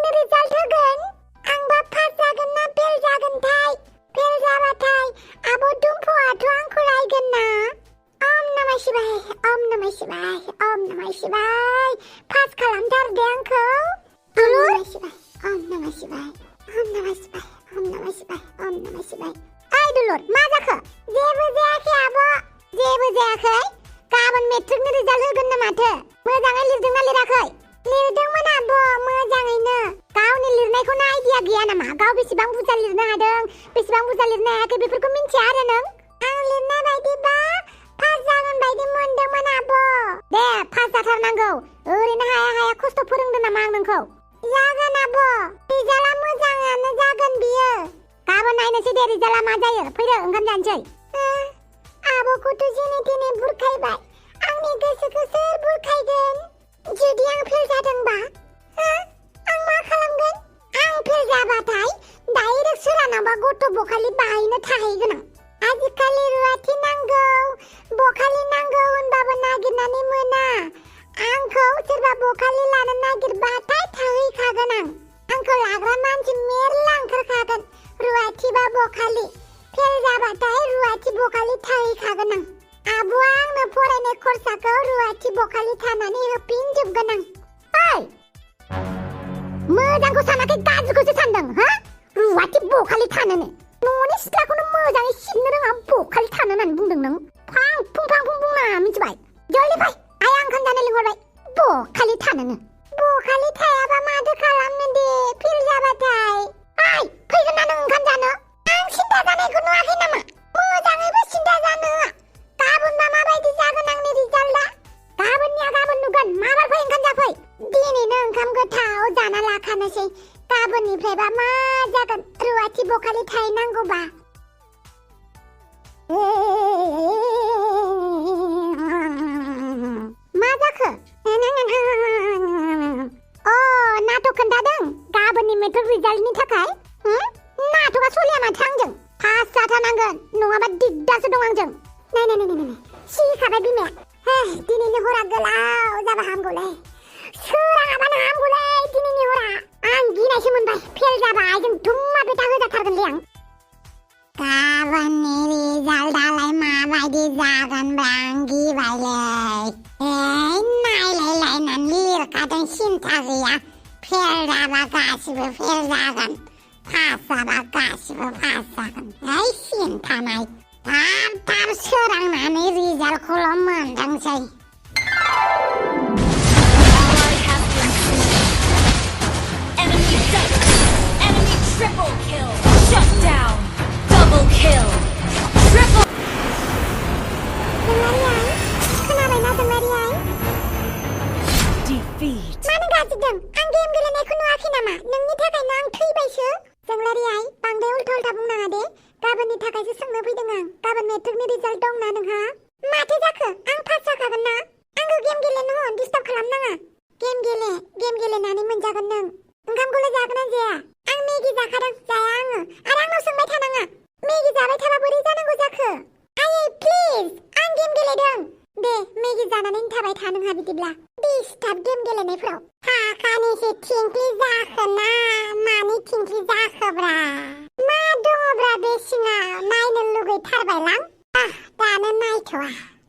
मेट्रिकनि result होगोन आंबा pass जागोन ना फेल जागोनथाय फेल जाबाथाय आब' दुम्फ'आथ' आंखौ रायगोन ना ओम नमः शिवाय ओम नमः शिवाय ओम नमः शिवाय पास खालामथार दे आंखौ ओम नमः शिवाय ओम नमः शिवाय ओम नमः शिवाय ओम नमः शिवाय ओम नमः शिवाय ओइ दुलुर मा जाखो जेबो जायाखै आब' जेबो जायाखै गाबोन मेट्रिकनि रिजाल्ट होगोन ना माथो मोजाङै लिरदोंना लिराखै लिरदोंमोन आब' मोजाङैनो गावनि लिरनायखौनो आइडिया गैया नामा गाव बेसेबां बुरजा लिरनो हादों बेसेबां बुरजा लिरनो हायाखै बेफोरखौ मिन्थिया आरो नों आं लिरनाय बायदिबा पास जागोन बायदि मोनदोंमोन आब' दे पास जाथारनांगौ ओरैनो हाया हाया खस्थ' फोरोंदों नामा आं नोंखौ जागोन आब' रिजाल्टआ मोजाङानो जागोन बियो गाबोन नायनोसै दे रिजाल्टआ मा जायो फैदो ओंखाम जानोसै आब'खौथ' जेने तेने बुरखायबाय आंनि गोसोखौ सोर बुरखायगोन जुदि आं फेल जादोंबा आं मा खालामगोन आं फेल जाबाथाय डाइरेक्ट सोरानावबा गथ' बखालि बाहायनो थाहैगोन आं आजिखालि रुवाथि नांगौ बखालि नांगौ होनबाबो नागिरनानै मोना आंखौ सोरबा बखालि लानो नागिरबाथाय थाहैखागोन आंखौ लाग्रा मानसि मेरला ओंखारखागोन रुवाथि बा बखालि फेल जाबाथाय रुवाथि बखालि थाहैखागोन आब'आ आंनो फरायनाय खरसाखौ रुवाथि बखालि थानानै होफिनजोबगोन ओइ मोजांखौ सानाखै गाज्रिखौसो सानदों हा रुवाथि बखालि थानोनो न'नि सिथ्लाखौनो मोजाङै सिबनो रोङा बखालि थानो होननानै बुंदों नों फां फुं बुंना मिथिबाय जल्दि फै आइया ओंखाम जानो लिंहरबाय बखालि थानोनो बखालि थायाबा माथो खालामनो दे फेल जाबाथाय ओइ फैगोन ना नों ओंखाम जानो आं सिन्था जानायखौ नुवाखै नामा मोजाङैबो सिन्था जानो होआ गाबोनबा माबायदि जागोन आंनि रिजाल्टआ गाबोननिया गाबोन नुगोन माबार फै ओंखाम जाफै दिनैनो ओंखाम गोथाव जाना लाखानोसै गाबोननिफ्रायबा मा जागोन रुवाथि बखालि थाहैनांगौबा मा जाखो अ नाटक खोन्थादों गाबोननि मेट्रिक रिजाल्टनि थाखाय नाटकआ सलिया माथो आंजों पास जाथारनांगोन नङाबा दिगदारसो दं आंजों नाय सिखाबाय बिमाया दिनैनि हरा गोलाव जाबा हामगौलै सोराङाबानो हामगौलै दिनैनि हरा आं गिनायसो मोनबाय फेल जाबा आइजों धुम्मा बेथा होजाथारगोनलै आं गाबोननि रिजाल्टआलाय माबायदि जागोनब्रा आं गिबायलै नायलायलायनानै लिरखादों सिन्था गैया फेल जाबा गासिबो फेल जागोन पास जाबा गासिबो पास जागोन सिन्था नाय थाब सोरांनानै रिजाल्टखौल' मोनथोंसै Enemy triple kill! Shut down! Double kill! Triple! खोनाबायना जोंलारियाय Defeat! मानो गाजिदों आं गेम गेलेनायखौ नुवाखै नामा नोंनि थाखायनो आं थैबायसो जोंलारियाय बांद्राय उल्था उल्था बुंनाङा दे गाबोननि थाखायसो सोंनो फैदों आं गाबोन मेट्रिकनि रिजाल्ट दंना नोंहा माथो जाखो आं पास जाखागोन ना आंखौ गेम गेलेनो हो डिस्टार्ब खालामनाङा गेम गेलेनानै मोनजागोन नों ओंखामखौलाय जागोन ना जाया आं मेगि जाखादों जाया आङो आरो आंनाव सोंबाय थानाङा मेगि जाबाय थाबा बोरै जानांगौ जाखो आयै प्लिज आं गेम गेलेदों दे मेगि जानानै थाबाय था नोंहा बिदिब्ला डिस्टार्ब गेम गेलेनायफोराव थाखानिसो थिंख्लि जाखो ना मानि थिंख्लि जाखोब्रा मा दङब्रा बे सिङाव नायनो लुगैथारबायलां दानो नायथ'आ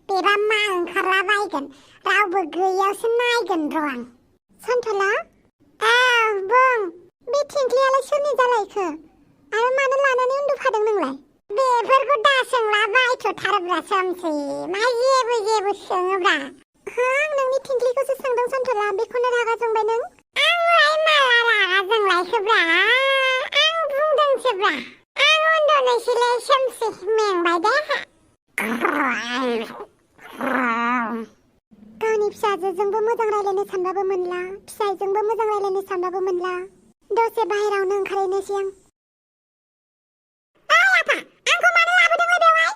बेबा मा ओंखारला बायगोन रावबो गैयावसो नायगोन र' आं सन्थला बुं बे थिंख्लियालाय सोरनि जालायखो आरो मानो लानानै उन्दुफादों नोंलाय बेफोरखौ दा सोंला बायथ'थारब्रा सोमसि मा जेबो सोङोब्रा आं नोंनि थिंख्लिखौसो सोंदों सन्थला बेखौनो रागा जोंबाय नों आंलाय माला रागा जोंलायखोब्रा आं बुंदोंसोब्रा आं उन्दुनोसैलै सोमसि मेंबाय दे गावनि फिसाजोजोंबो मोजां रायलायनो सानबाबो मोनला फिसाइजोंबो मोजां रायलायनो सानबाबो मोनला दसे बाहेरावनो ओंखारहैनोसै आं आफा आंखौ मानो लाबोदों बेवहाय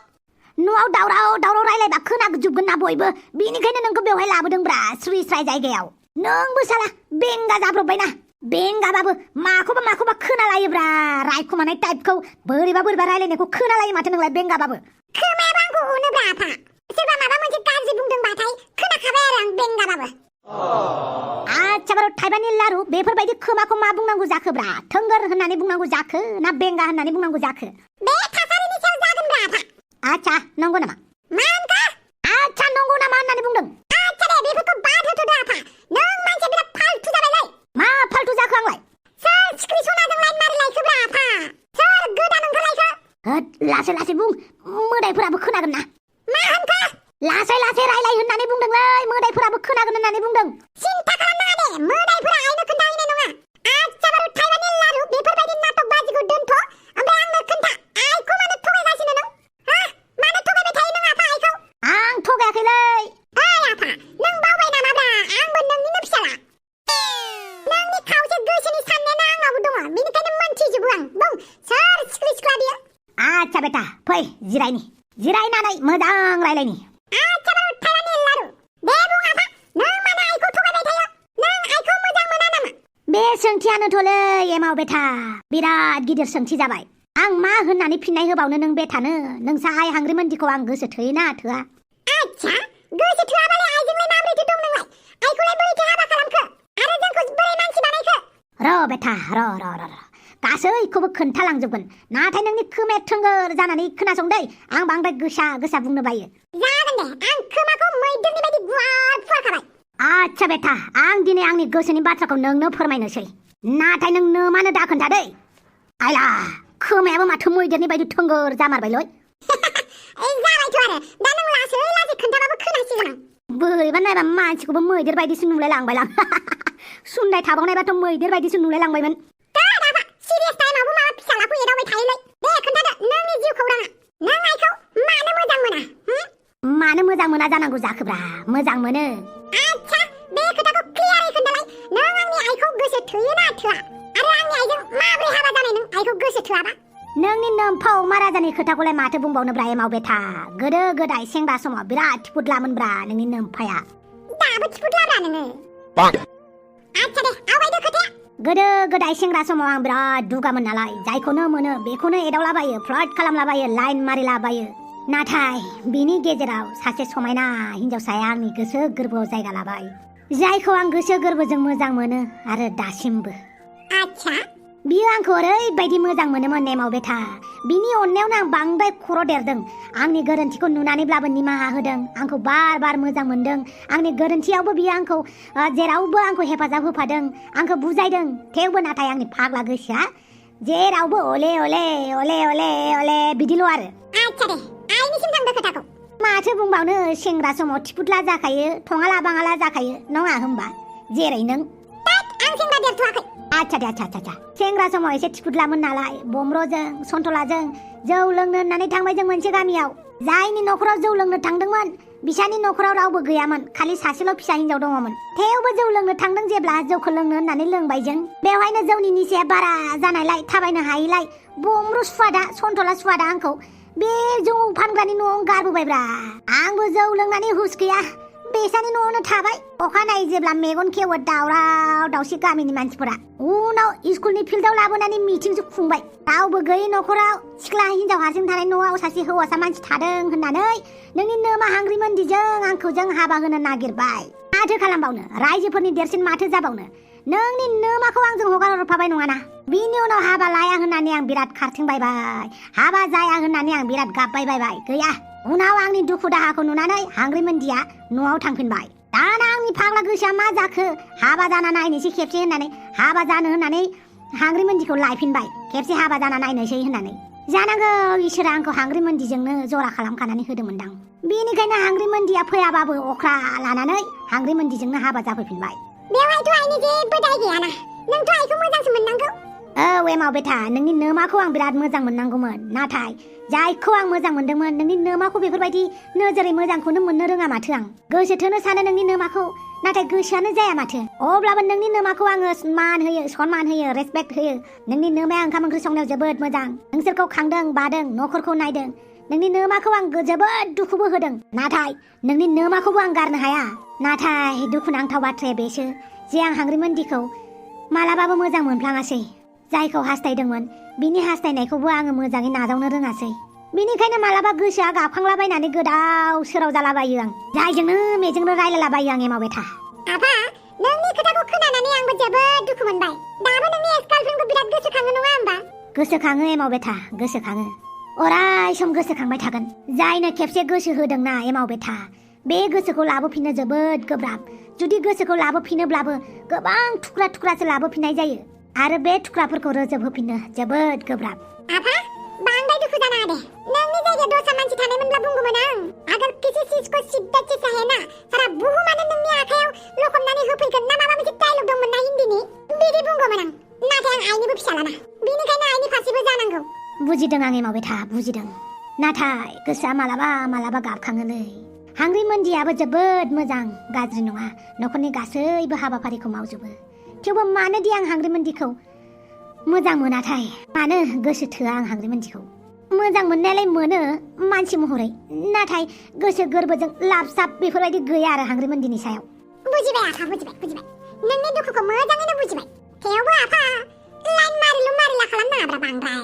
न'आव दावराव रायलायबा खोनाजोबगोन ना बयबो बिनिखायनो नोंखौ बेवहाय लाबोदोंब्रा स्रि स्राय जायगायाव नोंबो साला बेंगा जाब्रबबायना बेंगाबाबो माखौबा खोनालायोब्रा रायखुमानाय टाइपखौ बोरैबा रायलायनायखौ खोनालायो माथो नोंलाय बेंगाबाबो खोमायाबो आंखौ उनोब्रा आफा सोरबा माबा मोनसे गाज्रि बुंदोंबाथाय खोनाखाबाय आरो आं बेंगाबाबो आच्छा थाइबानि लारु बेफोरबायदि खोमाखौ मा बुंनांगौ जाखोब्रा थोंगोर होननानै बुंनांगौ जाखो ना बेंगा होननानै बुंनांगौ जाखो बे थासारिनि सायाव जागोनब्रा आफा आच्छा नंगौ नामा मा होनखो आच्छा नंगौ नामा होननानै बुंदों आच्छा दे बेफोरखौ बाद होथ'दो आफा नों मानसिया बिराद फाल्थु जाबायलै मा फाल्थु जाखो आंलाय सोर सिख्रि सनाजों लाइन मारिलायखोब्रा आफा सोर गोदान ओंखारलायखो होद लासै लासै बुं मोदायफोराबो खोनागोन ना मा होनखो लासै लासै रायलाय होननानै बुंदोंलै मोदायफोराबो खोनागोन होननानै बुंदों सिन्था खालामनाङा दे मोदायफोरा आइनो खोन्थाहैनाय नङा आच्छा बारु थाइबानि लारु बेफोरबायदि नाटक बाजिखौ दोनथ' ओमफ्राय आंनो खोन्था आइखौ मानो थगायगासिनो नों हा मानो थगायबाय थायो नों आफा आइखौ आं थगायाखैलै ओइ आफा नों बावबाय नामाब्रा आंबो नोंनिनो फिसाला नोंनि खावसे गोसोनि साननायानो आंनावबो दङ बेनिखायनो मोनथिजोबो आं बुं सोर सिख्रि सिख्ला बियो आच्छा बेटा फै जिरायनानै मोजां रायलायनि आच्छा बारु थाइबानि लारु दे बुं आफा नों मानो आइखौ थगायबाय थायो नों आइखौ मोजां मोना नामा बे सोंथियानोथ'लै एमाव बेटा बिराद गिदिर सोंथि जाबाय आं मा होननानै फिननाय होबावनो नों बेटानो नोंसा आइ हांग्रिमोनदिखौ आं गोसो थोयोना थोआ आच्छा गोसो थोआबालाय आइजोंलाय माबोरैथो दं नोंलाय आइखौलाय बोरैथो हाबा खालामखो आरो जोंखौ बोरै मानसि बानायखो र' बेटा र' गासैखौबो खोन्थालांजोबगोन नाथाय नोंनि खोमाया थोंगोर जानानै खोनासं दै आं बांद्राय गोसा बुंनो बायो जागोन दे आं खोमाखौ मैदेरनि बायदि गुवार फुवारखाबाय आच्छा बेटा आं दिनै आंनि गोसोनि बाथ्राखौ नोंनो फोरमायनोसै नाथाय नोंनो मानो दा खोन्थादै आइला खोमायाबो माथो मैदेरनि बायदि थोंगोर जामारबायलै जाबायथ' आरो दा नों लासै लासै खोन्थाबाबो खोनासिगोन आं बोरैबा नायबा मानसिखौबो मैदेर बायदिसो नुलाय लांबायलां सुनदाय थाबावनायबाथ' मैदेर बायदिसो नुलाय लांबायमोन सिरियास टाइमावबो माबा फिसालाखौ एदावबाय थायोलै दे खोन्थादो नोंनि जिउ खौराङा नों आइखौ मानो मोजां मोना मानो मोजां मोना जानांगौ जाखोब्रा मोजां मोनो आच्छा बे खोथाखौ क्लियारै खोन्थालाय नों आंनि आइखौ गोसो थोयोना थोआ आरो आंनि आइजों माब्रै हाबा जानाय नों आइखौ गोसो थोआबा नोंनि नोमफाव महाराजानि खोथाखौलाय माथो बुंबावनोब्रा एमाव बेटा गोदो गोदाय सेंग्रा समाव बिराद थिफुदलामोनब्रा नोंनि नोमफाया दाबो थिफुदलाब्रा नोङो आच्छा दे आवगायदो खोथाया गोदो गोदाय सेंग्रा समाव आं बिराद दुगामोन नालाय जायखौनो मोनो बेखौनो एदावलाबायो फ्लर्ट खालामलाबायो लाइन मारिलाबायो नाथाय बिनि गेजेराव सासे समायना हिन्जावसाया आंनि गोसो गोरबोआव जायगा लाबाय जायखौ आं गोसो गोरबोजों मोजां मोनो आरो दासिमबो आच्छा बियो आंखौ ओरैबायदि मोजां मोनोमोन एमाव बेटा बिनि अननायावनो आं बांद्राय खर' देरदों आंनि गोरोन्थिखौ नुनानैब्लाबो निमाहा होदों आंखौ बार मोजां मोनदों आंनि गोरोन्थियावबो बियो आंखौ जेरावबो आंखौ हेफाजाब होफादों आंखौ बुजायदों थेवबो नाथाय आंनि फाग्ला गोसोआ जेरावबो अले अले अले अले अले बिदिल' आरो आच्छा दे आइनिसिम थांदो खोथाखौ माथो बुंबावनो सेंग्रा समाव थिफुदला जाखायो थङाला बाङाला जाखायो नङा होमबा जेरै नों आं सेंग्रा देरथ'वाखै आच्छा सेंग्रा समाव एसे थिफुदलामोन नालाय बमब्र'जों सन्थलाजों जौ लोंनो होननानै थांबाय जों मोनसे गामियाव जायनि न'खराव जौ लोंनो थांदोंमोन बिसानि न'खराव रावबो गैयामोन खालि सासेल' फिसा हिनजाव दङमोन थेवबो जौ लोंनो थांदों जेब्ला जौखौ लोंनो होननानै लोंबाय जों बेवहायनो जौनि निसाया बारा जानायलाय थाबायनो हायैलाय बमब्र' सुवादा सन्थला सुवादा आंखौ बे जौ फानग्रानि न'आव गारबोबायब्रा आंबो जौ लोंनानै हुस गैया बेसानि न'आवनो थाबाय अखानायै जेब्ला मेगन खेवो दावराव दावसि गामिनि मानसिफोरा उनाव स्कुलनि फिल्डआव लाबोनानै मिटिंसो खुंबाय रावबो गैयै न'खराव सिख्ला हिनजाव हारसिं थानाय न'आव सासे हौवासा मानसि थादों होननानै नोंनि नोमा हांग्रिमोनदिजों आंखौ जों हाबा होनो नागिरबाय माथो खालामबावनो रायजोफोरनि देरसिन माथो जाबावनो नोंनि नोमाखौ आंजों हगार हरफाबाय नङाना बिनि उनाव हाबा लाया होननानै आं बिराद खारथिंबायबाय हाबा जाया होननानै आं बिराद गाबबायबाय गैया उनाव आंनि दुखु दाहाखौ नुनानै हांग्रिमोनदिया न'आव थांफिनबाय दाना आंनि फाग्ला गोसोआ मा जाखो हाबा जाना नायनोसै खेबसे होननानै हाबा जानो होननानै हांग्रिमोनदिखौ लायफिनबाय खेबसे हाबा जाना नायनोसै होननानै जानांगौ इसोरा आंखौ हांग्रिमोनदिजोंनो जरा खालामखानानै होदोंमोनदां बेनिखायनो हांग्रिमोनदिया फैयाबाबो अख्रा लानानै हांग्रिमोनदिजोंनो हाबा जाफैफिनबाय बेवहायथ' आइनि जेबो दाय गैयाना नोंथ' आइखौ मोजांसो मोननांगौ औ एमाव बेटा नोंनि नोमाखौ आं बिराद मोजां मोननांगौमोन नाथाय जायखौ आं मोजां मोनदोंमोन नोंनि नोमाखौ बेफोरबायदि नोजोरै मोजांखौनो मोननो रोङा माथो आं गोसो थोनो सानो नोंनि नोमाखौ नाथाय गोसोआनो जाया माथो अब्लाबो नोंनि नोमाखौ आङो मान होयो सनमान होयो रेसपेक्ट होयो नोंनि नोमाया ओंखाम ओंख्रि संनायाव जोबोद मोजां नोंसोरखौ खांदों बादों न'खरखौ नायदों नोंनि नोमाखौ आं जोबोद दुखुबो होदों नाथाय नोंनि नोमाखौबो आं गारनो हाया नाथाय दुखुनांथाव बाथ्राया बेसो जे आं हांग्रिमोनदिखौ मालाबाबो मोजां मोनफ्लाङासै जायखौ हास्थायदोंमोन बिनि हास्थायनायखौबो आङो मोजाङै नाजावनो रोङासै बेनिखायनो मालाबा गोसोआ गाबखांलाबायनानै गोदाव सोराव जालाबायो आं जायजोंनो मेजोंनो रायलायलाबायो आं एमाव बेटा आफा नोंनि खोथाखौ खोनानानै आं मोनबाय दाबो नोंनि एक्स गार्लफ्रेन्डखौ बिराद गोसोखाङो नङा होमबा गोसोखाङो एमाव बेथा गोसोखाङो अराय सम गोसोखांबाय थागोन जायनो खेबसे गोसो होदोंना एमाव बेथा बे गोसोखौ लाबोफिननो जोबोद गोब्राब जुदि गोसोखौ लाबोफिनोब्लाबो गोबां थुख्रा थुख्रासो लाबोफिननाय जायो आरो बे थुख्राफोरखौ रोजोबहोफिननो जोबोद गोब्राब आफा बांद्राय दुखु जानाङा दे नोंनि जायगायाव दस्रा मानसि थानायमोनब्ला बुंगौमोन आं अगर किसी चीज को शिद्दत से चाहे ना सारा बुहुमानो नोंनि आखायाव लखबनानै होफैगोन ना माबा मोनसे डायलग दंमोन ना हिन्दीनि बिदि बुंगौमोन आं नाथाय आं आइनिबो फिसालाना बेनिखायनो आइनि फारसेबो जानांगौ बुजिदों आं एमाव बेथा बुजिदों नाथाय गोसोआ मालाबा मालाबा गाबखाङोलै हांग्रि मोनदियाबो जोबोद मोजां गाज्रि नङा न'खरनि गासैबो हाबाफारिखौ मावजोबो थेवबो मानो दि आं हांग्रि मोनदिखौ मोजां मोनाथाय मानो गोसो थोआ आं हांग्रि मोनदिखौ मोजां मोननायालाय मोनो मानसि महरै नाथाय गोसो गोरबोजों लाबसाब बेफोरबायदि गैया आरो हांग्रि मोनदिनि सायाव बुजिबाय आफा बुजिबाय नोंनि दुखुखौ मोजाङैनो बुजिबाय थेवबो आफा लाइन मारिला खालामनाङाब्रा बांद्राय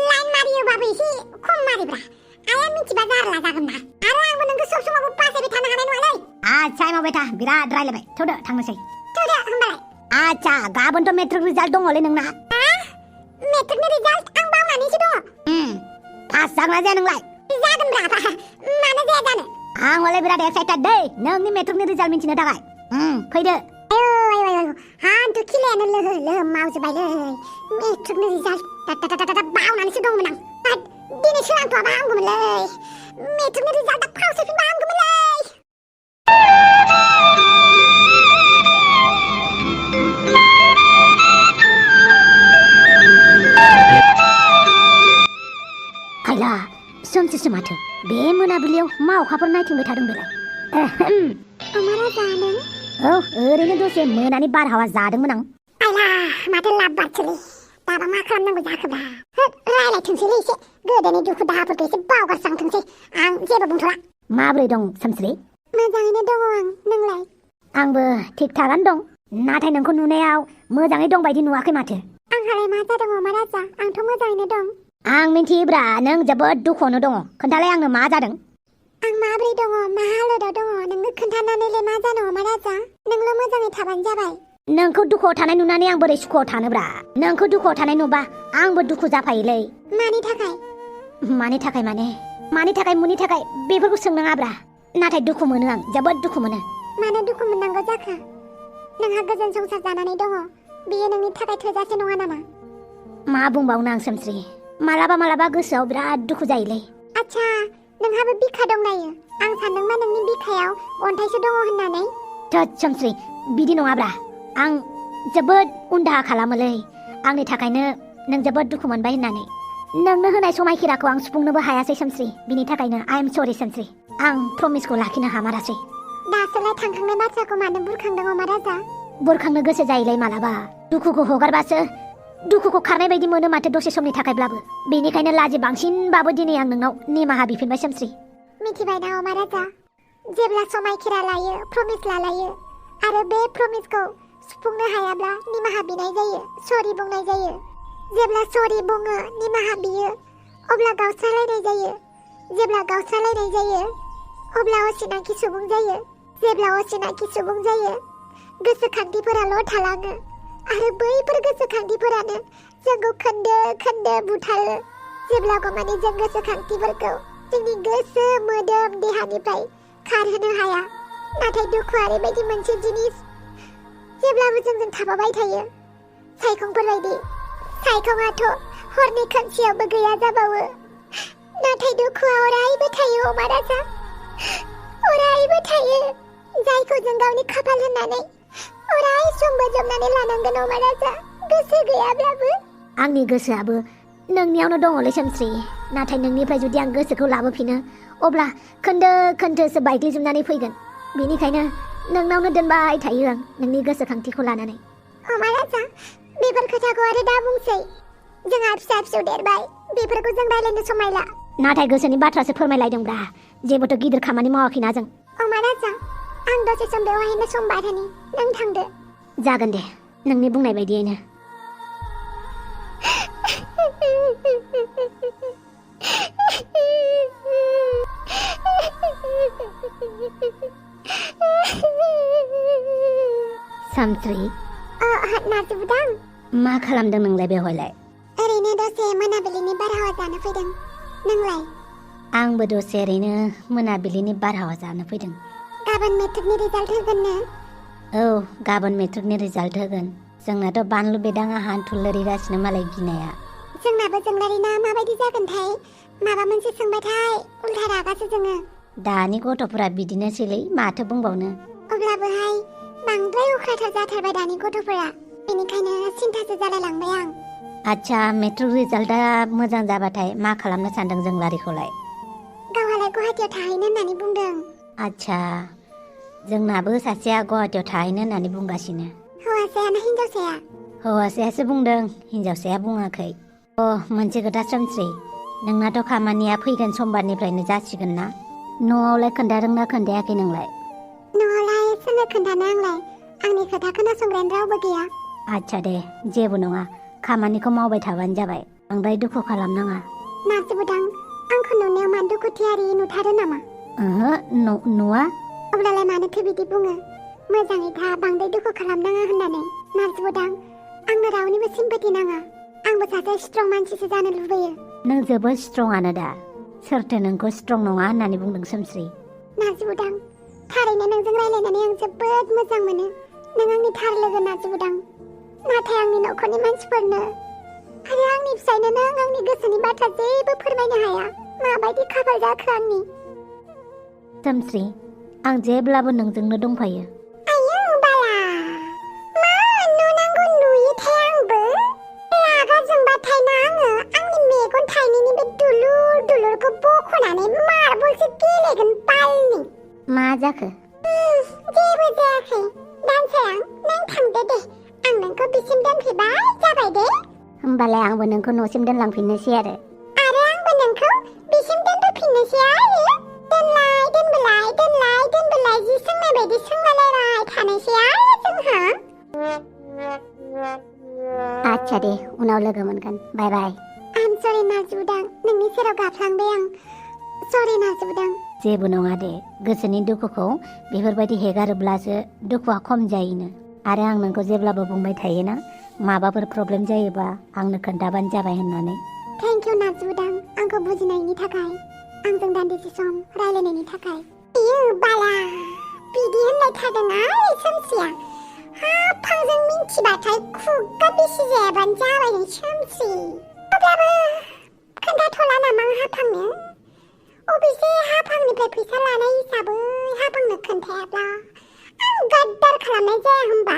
लाइन मारियोबाबो एसे खम मारिब्रा आइया मिथिबा जारला जागोन ना आरो आंबो नोंखौ सब समावबो बासायबाय थानो हानाय नङालै आच्छा एमाव बेथा बिराद रायलायबाय थौदो थांनोसै थौदो होमबालाय आच्छा गाबोनथ' मेट्रिक रिजाल्ट दङलै नोंना मेट्रिकनि रिजाल्ट आं बावनानैसो दङ पास जागोन ना जाया नोंलाय जागोनब्रा आफा मानो जाया जानो आं हले बिराद एक्साइटेड दै नोंनि मेट्रिकनि रिजाल्ट मिन्थिनो थाखाय फैदो आयौ हान्थु खिलायानो लोहो मावजोब्बायलै मेट्रिकनि रिजाल्ट बावनानैसो दंमोन आं दिनै सोरांथ'आबा हामगौमोनलै मेट्रिकनि रिजाल्टआ फावसैफिनबा हामगौमोनलै आइला सोमसिसो माथो बे मोनाबिलियाव मा अखाफोर नायथिंबाय थादों बेलाय अमारा जादों औ ओरैनो दसे मोनानि बारहावा जादोंमोन आं आइला माथो लाबबारसोलै दाबा मा खालामनांगौ जाखोब्रा रायलायथोंसैलै एसे गोदोनि दुखु दाहाफोरखौ एसे बावगारस्रांथोंसै आं जेबो बुंथ'ला माबोरै दं सोमस्रि मोजाङैनो दङ आं नोंलाय आंबो थिग थागानो दं नाथाय नोंखौ नुनायाव मोजाङै दं बायदि नुवाखै माथो आंहालाय मा जादों अमा राजा आंथ' मोजाङैनो दं आं मिन्थियोब्रा नों जोबोद दुखुआवनो दङ खोन्थालाय आंनो मा जादों आं माब्रै दङ मा हालोदाव दङ नोंनो खोन्थानानैलाय मा जानो अमा राजा नोंल' मोजाङै थाबानो जाबाय नोंखौ दुखुआव थानाय नुनानै आं बोरै सुखुआव थानोब्रा नोंखौ दुखुआव थानाय नुबा आंबो दुखु जाफायोलै मानि थाखाय मानि थाखाय मुनि थाखाय बेफोरखौ सोंनाङाब्रा नाथाय दुखु मोनो आं जोबोद दुखु मोनो मानो दुखु मोननांगौ जाखो नोंहा गोजोन संसार जानानै दङ बेयो नोंनि थाखाय थोजासे नङा नामा मा बुंबावनो आं सोमस्रि मालाबा गोसोआव बिराद दुखु जायोलै आच्छा नोंहाबो बिखा दंलायो आं सानदोंमा नोंनि बिखायाव अन्थाइसो दङ होननानै थोद सोमस्रि बिदि नङाब्रा आं जोबोद उनदाहा खालामोलै आंनि थाखायनो नों जोबोद दुखु मोनबाय होननानै नोंनो होनाय समायखिराखौ आं सुफुंनोबो हायासै सोमस्रि बिनि थाखायनो आइ एम सरि सोमस्रि आं प्रमिसखौ लाखिनो हामारासै दासोलाय थांखांनाय बाथ्राखौ मानो बुरखांदों अमा राजा बुरखांनो गोसो जायोलै मालाबा दुखुखौ हगारबासो दुखुखौ खारनाय बायदि मोनो माथो दसे समनि थाखायब्लाबो बेनिखायनो लाजि बांसिनबाबो दिनै आं नोंनाव निमाहा बिफिनबाय सोमस्रि मिथिबाय ना अमा राजा जेब्ला समायखिरा लायो प्रमिस लालायो आरो बे प्रमिसखौ सुफुंनो हायाब्ला निमाहा बिनाय जायो सरि बुंनाय जायो जेब्ला सरि बुङो निमाहा बियो अब्ला गावस्रालायनाय जायो जेब्ला गावस्रालायनाय जायो अब्ला असिनाखि सुबुं जायो जेब्ला असिनाखि सुबुं जायो गोसोखांथिफोराल' थालाङो आरो बैफोर गोसोखांथिफोरानो जोंखौ खोन्दो बुथारो जेब्लागौमानि जों गोसोखांथिफोरखौ जोंनि गोसो मोदोम देहानिफ्राय खारहोनो हाया नाथाय दुखुआ ओरैबायदि मोनसे जिनिस जेब्लाबो जोंजों थाफाबाय थायो सायखंफोरबायदि सायखङाथ' हरनि खोमसियावबो गैया जाबावो नाथाय दुखुआ अरायबो थायो अमा राजा अरायबो थायो जायखौ जों गावनि खाफाल होननानै अराय सम बोजबनानै लानांगोन अमा राजा गोसो गैयाब्लाबो आंनि गोसोआबो नोंनियावनो दङलै सोमस्रि नाथाय नोंनिफ्राय जुदि आं गोसोखौ लाबोफिनो अब्ला खोन्दोसो बायग्लिजोबनानै फैगोन बेनिखायनो नोंनावनो दोनबाय थायो आं नोंनि गोसोखांथिखौ लानानै अमा राजा बेफोर खोथाखौ आरो दा बुंसै जोंहा फिसा देरबाय बेफोरखौ जों रायलायनो समायला नाथाय गोसोनि बाथ्रासो फोरमायलायदोंब्रा जेबोथ' गिदिर खामानि मावाखैना जों अमा राजा आं दसे सम बेवहायनो सम बारहोनि नों थांदो जागोन दे नोंनि बुंनाय बायदियैनो सोमस्रि नाजुबदां मा खालामदों नोंलाय बेवहायलाय ओरैनो दसे मोनाबिलिनि बारहावा जानो फैदों नोंलाय आंबो दसे ओरैनो मोनाबिलिनि बारहावा जानो फैदों गाबोन मेट्रिकनि रिजाल्ट होगोननो औ गाबोन मेट्रिकनि रिजाल्ट होगोन जोंनाथ' बानलु बेदाङा हान्थु लोरिगासिनो मालाय गिनाया जोंनाबो जोंलारिना माबायदि जागोनथाय माबा मोनसे सोंबाथाय उल्था रागासो जोङो दानि गथ'फोरा बिदिनोसैलै माथो बुंबावनो अब्लाबोहाय बांद्राय अख्राथार जाथारबाय दानि गथ'फोरा बेनिखायनो सिन्थासो जालायलांबाय आं आच्छा मेट्रिक रिजाल्टआ मोजां जाबाथाय मा खालामनो सानदों जों लारिखौलाय गावहालाय गुवाहाटियाव थाहैनो होननानै बुंदों आच्छा जोंनाबो सासेया गुवाहाटियाव थाहैनो होननानै बुंगासिनो हौवासाया ना हिन्जावसाया हौवासायासो बुंदों हिन्जावसाया बुङाखै मोनसे खोथा सोमस्रि नोंनाथ' खामानिया फैगोन समबारनिफ्रायनो जासिगोन ना न'आवलाय खोन्थादोंना खोन्थायाखै नोंलाय न'आवलाय सोरनो खोन्थानो आंलाय आंनि खोथा खोनासंग्रायानो रावबो गैया आच्छा दे जेबो नङा खामानिखौ मावबाय थाबानो जाबाय बांद्राय दुखु खालामनाङा नाजुबदां आंखौ नुनायाव मा दुखुथियारि नुथारो नामा ओहो नुवा अब्लालाय मानोथो बिदि बुङो मोजाङै था बांद्राय दुखु खालामनाङा होननानै नाजुबदां आंनो रावनिबो सिम्पाथि नाङा आंबो सासे स्ट्रं मानसिसो जानो लुबैयो नों जोबोद स्ट्रंआनो दा सोरथो नोंखौ स्ट्रं नङा होननानै बुंदों सोमस्रि नाजुबदां थारैनो नोंजों रायलायनानै आं जोबोद मोजां मोनो नों आंनि थार लोगो नाजुबदां नाथाय आंनि न'खरनि मानसिफोरनो आरो आंनि फिसायनोनो आं आंनि गोसोनि बाथ्रा जेबो फोरमायनो हाया माबायदि खाफाल जाखो आंनि सोमस्रि आं जेब्लाबो नोंजोंनो दंफायो आयौ बाला मा नुनांगौ नुयोथाय आंबो रागा जोंबाथाय ना आङो आंनि मेगन थाइनैनि बे दुलुर दुलुरखौ बख'नानै मार्बलसो गेलेगोन बालनि मा जाखो जेबो जायाखै दानसायां नों थांदो दे आं नोंखौ बिसिम दोनफैबाय जाबाय दे होमबालाय आंबो नोंखौ न'सिम दोनलांफिननोसै आरो आंबो नोंखौ बिसिम दोनबोफिननोसै आरो दोनलाय जि सोंनाय बायदि सोंलायलायबाय थानोसै आरो जोंहा आच्छा दे उनाव लोगो मोनगोन बाय बाय आं सरि नाजुबदां नोंनि सेराव गाफ्लांबाय आं सरि नाजुबदां जेबो नङा दे गोसोनि दुखुखौ बेफोरबायदि हेगारोब्लासो दुखुआ खम जायोनो आरो आं नोंखौ जेब्लाबो बुंबाय थायोना माबाफोर प्रब्लेम जायोबा आंनो खोन्थाबानो जाबाय होननानै थेंक इउ नाजुबदां आंखौ बुजिनायनि थाखाय आंजों दान्दिसे सम रायलायनायनि थाखाय इयो बाला बिदि होननाय थादों आरो सोमसिया हाब आंजों मिन्थिबाथाय खुगा बेसे जायाबानो जाबाय नों सोमसि अब्लाबो खोन्थाथ'ला नामा आं हाफांनो अबेसे हाफांनिफ्राय फैसा लानाय हिसाबै हाफांनो खोन्थायाब्ला आं गाद्दार खालामनाय जाया होमबा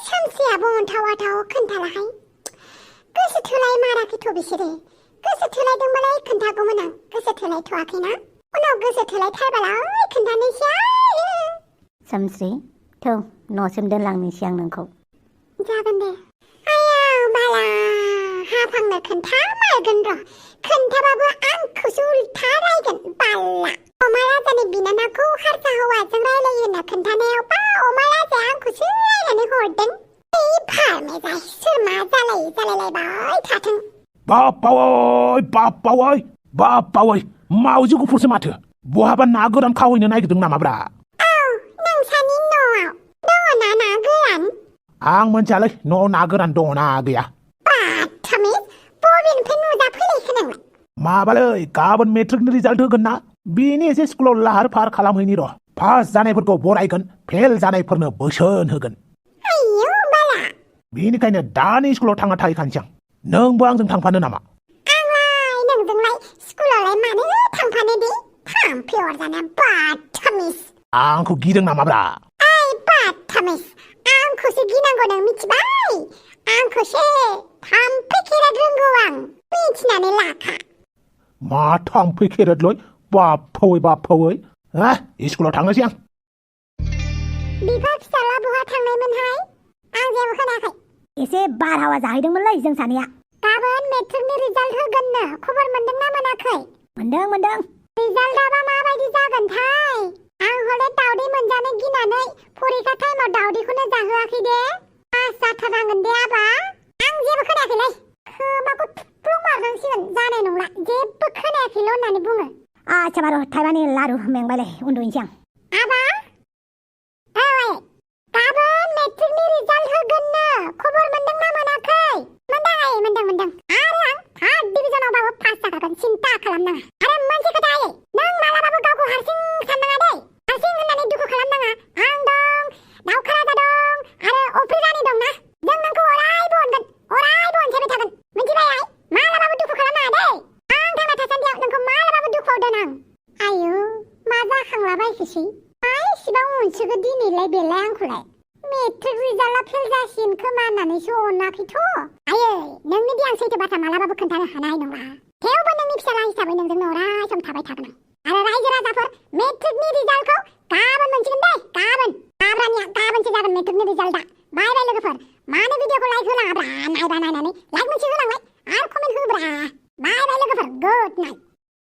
सोमसियाबो अन्थाव खोन्थालाहाय गोसो थोलाय माराखैथ' बिसोरो गोसो थोलायदोंबालाय खोन्थागौमोन आं गोसो थोलायथ'वाखैना उनाव गोसो थोलायथारबालाय खोन्थानोसै आरो सोमस्रि थौ न'सिम दोनलांनोसै आं नोंखौ जागोन दे आया बाला हाफांनो खोन्थामारगोन र' खोन्थाबाबो आंखौसो उल्था रायगोन बाला अमा राजानि बिनानावखौ हारसा हौवाजों रायलायो होनना खोन्थानायावबा अमा राजाया आंखौसो रायनानै हरदों बे फारमेजाय सोर मा जालायलायबाय थाथों बाप्पावै मावजि गुफुरसो माथो बहाबा ना गोरान खावहैनो नागिरदों नामाब्रा औ नोंसानि न'आव दङना ना गोरान आं मोनथियालै न'आव ना गोरान दङना गैया बाथामिज बबेनिफ्राय नुजाफैलायखो नोंलाय माबालै गाबोन मेट्रिकनि रिजाल्ट होगोन ना बेनि एसे स्कुलाव लाहार फाहार खालामहैनि र' पास जानायफोरखौ बरायगोन फेल जानायफोरनो बोसोन होगोन आयौ बाला बेनिखायनो दानि स्कुलाव थांना थाहैखानोसै आं नोंबो आंजों थांफानो नामा आंलाय नोंजोंलाय स्कुलावलाय मानो थांफानो दे थाम्फै अरजाना बाथामिज आंखौ गिदों नामाब्रा ओइ बाथामिज आंखौसो गिनांगौ नों मिथिबाय आंखौसो थाम्फै खेराद रोंगौ आं मिथिनानै लाखा मा थाम्फै खेरेदलै बाप्पावै स्कुलाव थांनोसै आं बिफा फिसाला बहा थांनायमोनहाय आं जेबो खोनायाखै एसे बारहावा जाहैदोंमोनलै जों सानैया गाबोन मेट्रिकनि रिजाल्ट होगोननो खबर मोनदोंना मोनाखै मोनदों रिजाल्टआबा माबायदि जागोनथाय आं हले दावदै मोनजानो गिनानै फरिखा टाइमाव दावदैखौनो जाहोआखै दे पास जाथारनांगोन दे आबा आं जेबो खोनायाखैलै खोमाखौ थुफ्लुं मारनांसिगोन जानाय नंला जेबो खोनायाखैल' होननानै बुङो आच्छा बार' थाइबानि लारु मेंबायलै उन्दुनोसै आं आबा गाबोन मेट्रिकनि रिजाल्ट होगोननो बेसेबां अनसोगो दिनैलाय बेलाय आंखौलाय मेट्रिक रिजाल्टआ फेल जासिगोन खोमा होननानैसो अनाखैथ' आयै नोंनि दि आं सैथो बाथ्रा मालाबाबो खोन्थानो हानाय नंला थेवबो नोंनि फिसाला हिसाबै नोंजोंनो अराय सम थाबाय थागोन आं आरो रायजो